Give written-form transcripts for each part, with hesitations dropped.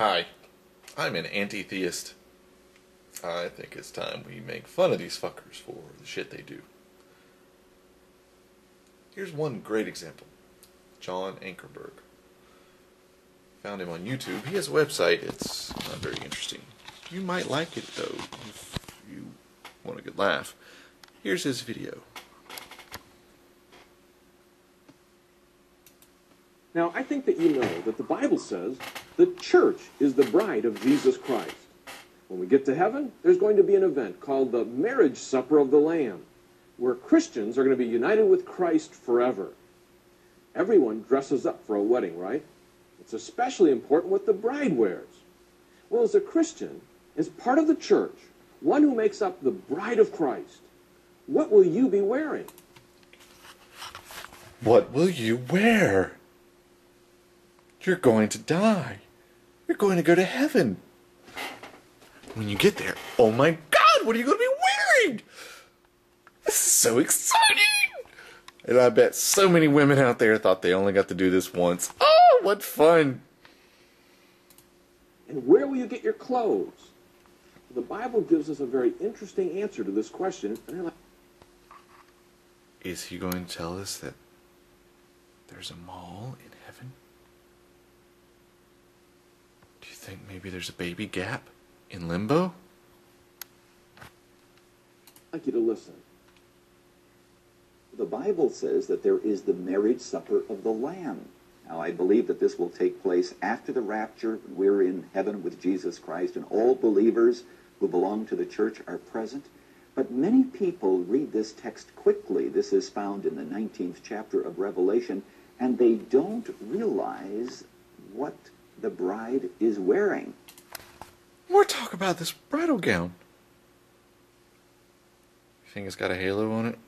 Hi, I'm an anti-theist. I think it's time we make fun of these fuckers for the shit they do. Here's one great example. John Ankerberg. Found him on YouTube. He has a website. It's not very interesting. You might like it, though, if you want a good laugh. Here's his video. Now, I think that you know that the Bible says the church is the bride of Jesus Christ. When we get to heaven, there's going to be an event called the marriage supper of the Lamb, where Christians are going to be united with Christ forever. Everyone dresses up for a wedding, right? It's especially important what the bride wears. Well, as a Christian, as part of the church, one who makes up the bride of Christ, what will you be wearing? What will you wear? You're going to die. You're going to go to heaven. When you get there, oh my God, what are you going to be wearing? This is so exciting! And I bet so many women out there thought they only got to do this once. Oh, what fun! And where will you get your clothes? The Bible gives us a very interesting answer to this question. Is he going to tell us that there's a mall in heaven? Do you think maybe there's a baby gap in limbo? I'd like you to listen. The Bible says that there is the marriage supper of the Lamb. Now, I believe that this will take place after the rapture. We're in heaven with Jesus Christ, and all believers who belong to the church are present. But many people read this text quickly. This is found in the 19th chapter of Revelation, and they don't realize what the bride is wearing. More talk about this bridal gown. You think it's got a halo on it?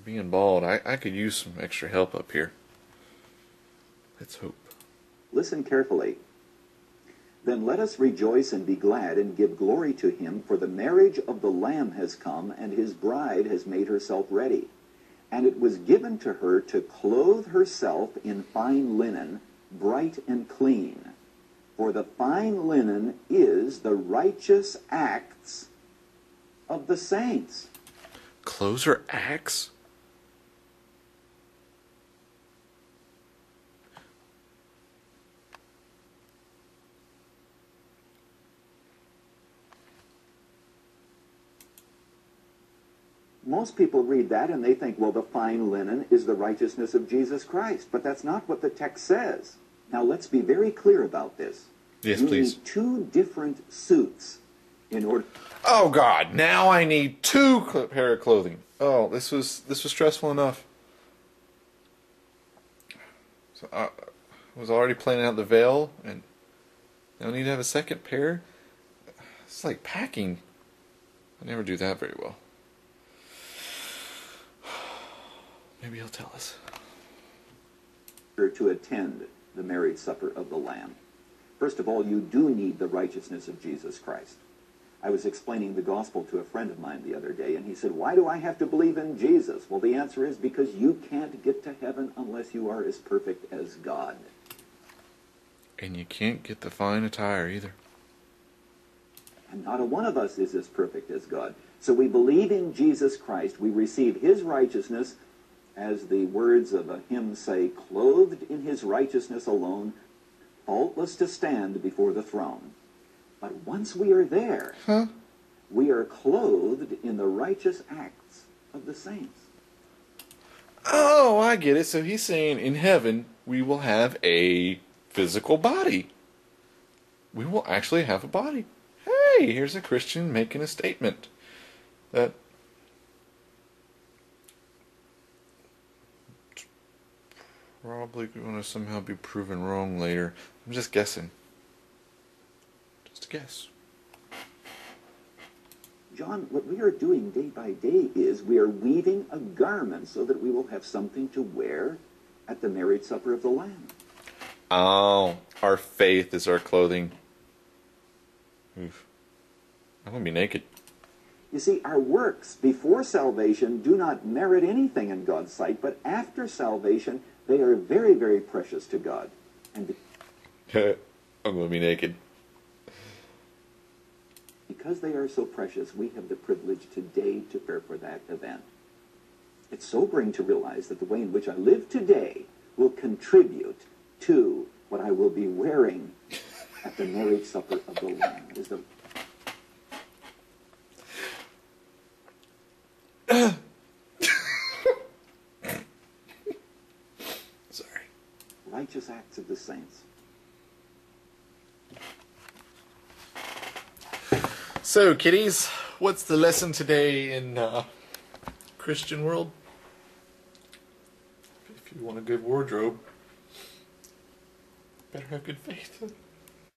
Being bald, I could use some extra help up here. Let's hope. Listen carefully. Then let us rejoice and be glad and give glory to him, for the marriage of the Lamb has come, and his bride has made herself ready. And it was given to her to clothe herself in fine linen, bright and clean. For the fine linen is the righteous acts of the saints. Clothes her acts? Most people read that and they think, well, the fine linen is the righteousness of Jesus Christ. But that's not what the text says. Now, let's be very clear about this. Yes, you please. need two different suits in order... Oh God! Now I need two pair of clothing. Oh, this was stressful enough. So I was already planning out the veil, and now I need to have a second pair. It's like packing. I never do that very well. Maybe he'll tell us. To attend the marriage supper of the Lamb. First of all, you do need the righteousness of Jesus Christ. I was explaining the gospel to a friend of mine the other day, and he said, why do I have to believe in Jesus? Well, the answer is because you can't get to heaven unless you are as perfect as God. And you can't get the fine attire either. And not a one of us is as perfect as God. So we believe in Jesus Christ. We receive his righteousness, as the words of a hymn say, clothed in his righteousness alone, faultless to stand before the throne. But once we are there, we are clothed in the righteous acts of the saints. Oh, I get it. So he's saying in heaven we will have a physical body. We will actually have a body. Hey, here's a Christian making a statement that probably going to somehow be proven wrong later. I'm just guessing. Just a guess. John, what we are doing day by day is we are weaving a garment so that we will have something to wear at the marriage supper of the Lamb. Oh, our faith is our clothing. Oof. I'm going to be naked. You see, our works before salvation do not merit anything in God's sight, but after salvation, they are very, very precious to God. And I'm gonna be naked. Because they are so precious, we have the privilege today to prepare for that event. It's sobering to realize that the way in which I live today will contribute to what I will be wearing at the marriage supper of the Lamb. It is the Sorry. righteous acts of the saints. So, kiddies, what's the lesson today in Christian world? If you want a good wardrobe, better have good faith.